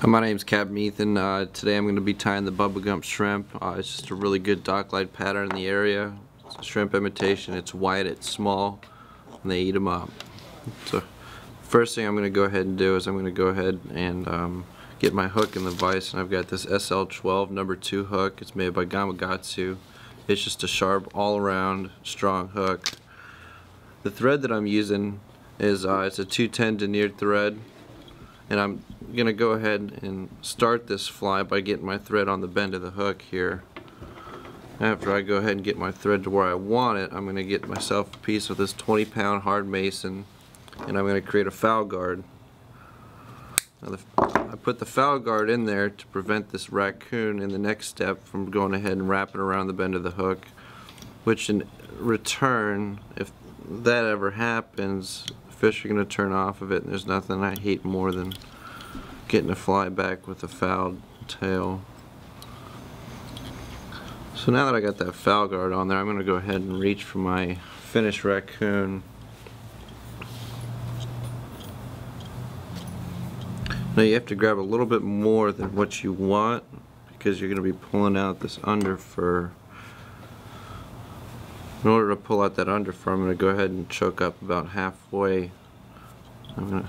Hi, my name's Captain Ethan. Today I'm going to be tying the Bubba Gump shrimp. It's just a really good dock-like pattern in the area. It's a shrimp imitation. It's white, it's small, and they eat them up. So first thing I'm going to go ahead and do is I'm going to go ahead and get my hook in the vise, and I've got this SL12 number 2 hook. It's made by Gump. It's just a sharp, all-around, strong hook. The thread that I'm using is it's a 210 denier thread. And I'm going to go ahead and start this fly by getting my thread on the bend of the hook here. After I go ahead and get my thread to where I want it, I'm going to get myself a piece of this 20-pound hard mason, and I'm going to create a foul guard. Now I put the foul guard in there to prevent this raccoon in the next step from going ahead and wrapping around the bend of the hook, which in return, if that ever happens, fish are going to turn off of it, and there's nothing I hate more than getting a fly back with a fouled tail. So now that I got that foul guard on there, I'm going to go ahead and reach for my finished raccoon. Now you have to grab a little bit more than what you want because you're going to be pulling out this under fur. In order to pull out that under fur, I'm going to go ahead and choke up about halfway. I'm going to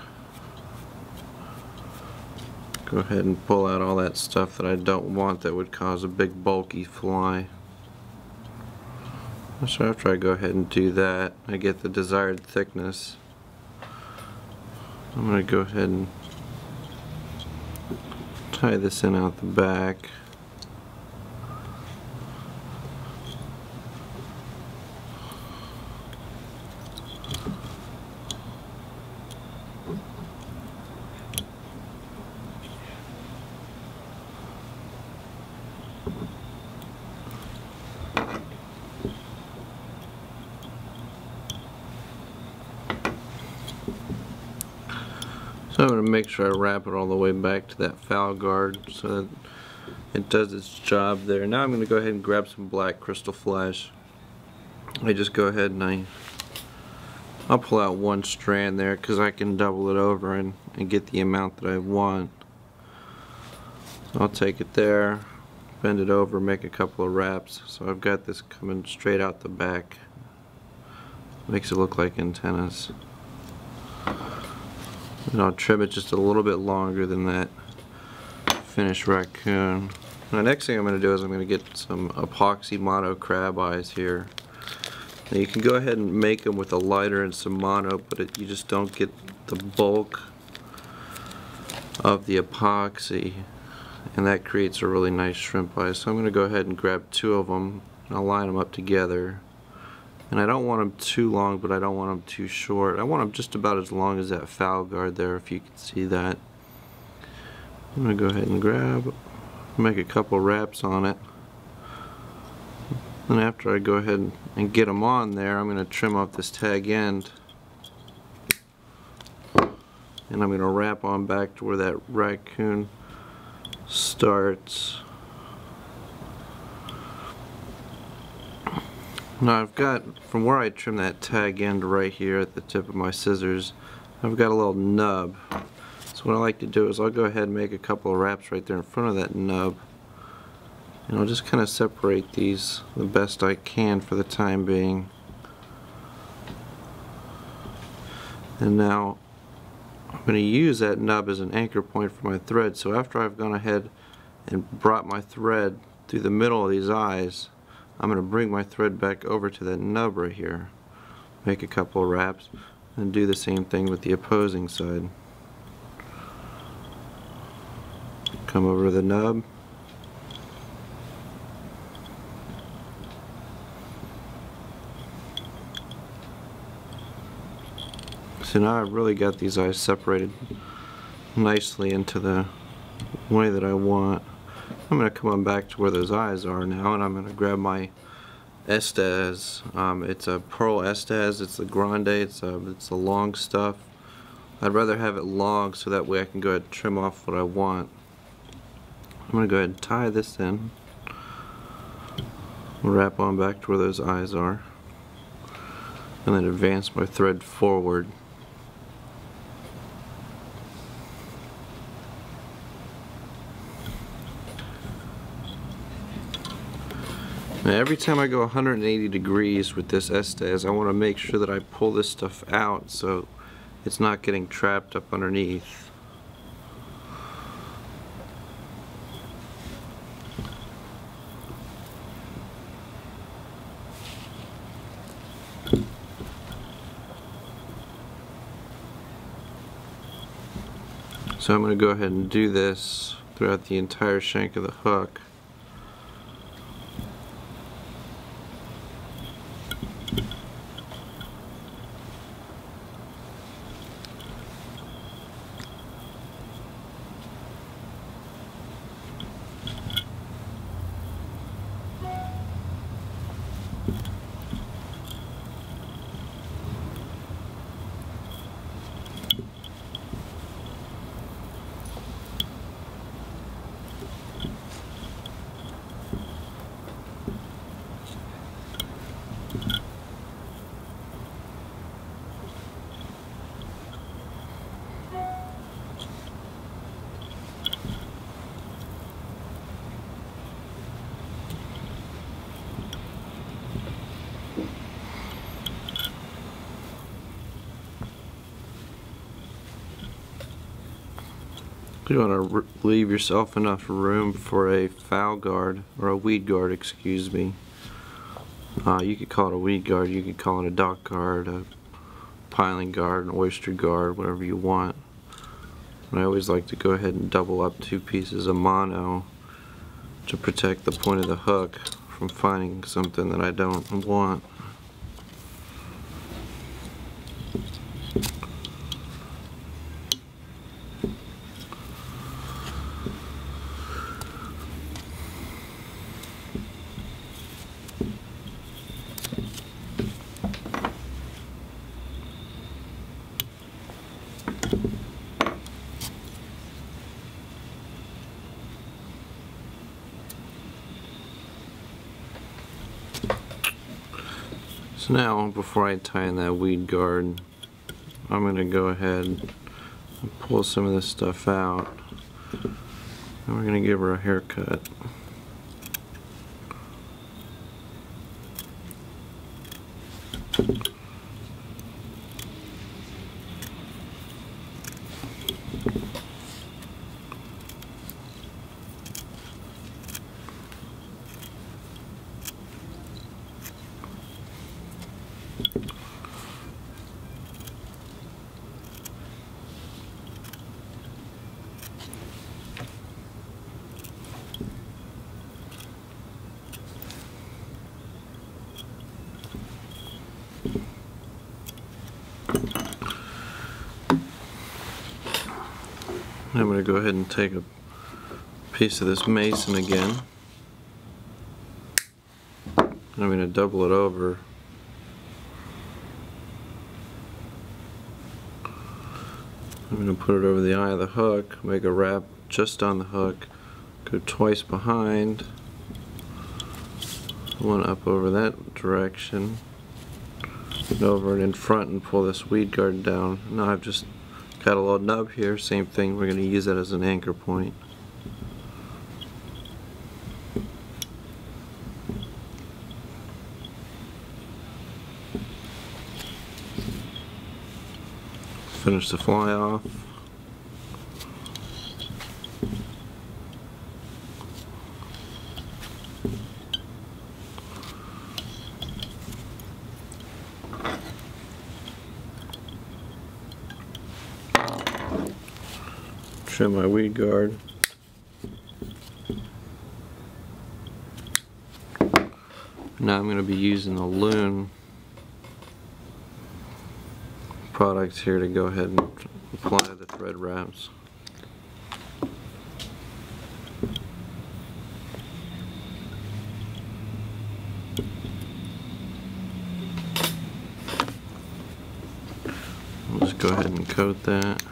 go ahead and pull out all that stuff that I don't want that would cause a big bulky fly. So after I go ahead and do that, I get the desired thickness. I'm going to go ahead and tie this in out the back. So I'm going to make sure I wrap it all the way back to that foul guard so that it does its job there. Now I'm going to go ahead and grab some black crystal flash. I just go ahead and I'll pull out one strand there because I can double it over and get the amount that I want. So I'll take it there, bend it over, make a couple of wraps. So I've got this coming straight out the back. Makes it look like antennas. And I'll trim it just a little bit longer than that finished raccoon. Now, the next thing I'm going to do is I'm going to get some epoxy mono crab eyes here. Now you can go ahead and make them with a lighter and some mono, but you just don't get the bulk of the epoxy, and that creates a really nice shrimp eye. So I'm going to go ahead and grab 2 of them, and I'll line them up together. And I don't want them too long, but I don't want them too short. I want them just about as long as that foul guard there, if you can see that. I'm going to go ahead and grab, make a couple wraps on it. And after I go ahead and get them on there, I'm going to trim off this tag end. And I'm going to wrap on back to where that raccoon starts. Now I've got, from where I trim that tag end right here at the tip of my scissors, I've got a little nub. So what I like to do is I'll go ahead and make a couple of wraps right there in front of that nub. And I'll just kind of separate these the best I can for the time being. And now I'm going to use that nub as an anchor point for my thread. So after I've gone ahead and brought my thread through the middle of these eyes, I'm going to bring my thread back over to that nub right here, make a couple of wraps, and do the same thing with the opposing side. Come over to the nub, so now I've really got these eyes separated nicely into the way that I want. I'm going to come on back to where those eyes are now, and I'm going to grab my Estes. It's a pearl Estes. It's the grande. It's the long stuff. I'd rather have it long so that way I can go ahead and trim off what I want. I'm going to go ahead and tie this in. Wrap on back to where those eyes are, and then advance my thread forward. Now, every time I go 180 degrees with this Estes, I want to make sure that I pull this stuff out so it's not getting trapped up underneath. So I'm going to go ahead and do this throughout the entire shank of the hook. You want to leave yourself enough room for a foul guard, or a weed guard, excuse me. You could call it a weed guard, you could call it a dock guard, a piling guard, an oyster guard, whatever you want. And I always like to go ahead and double up 2 pieces of mono to protect the point of the hook from finding something that I don't want. So now, before I tie in that weed guard, I'm going to go ahead and pull some of this stuff out, and we're going to give her a haircut. I'm going to go ahead and take a piece of this mason again. I'm going to double it over. I'm going to put it over the eye of the hook, make a wrap just on the hook, go twice behind, one up over that direction, and over and in front, and pull this weed guard down. Now I've just got a little nub here, same thing, we're going to use that as an anchor point. Finish the fly off. Trim my weed guard. Now I'm going to be using the loon products here to go ahead and apply the thread wraps. I'll just go ahead and coat that.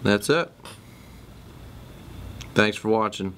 That's it. Thanks for watching.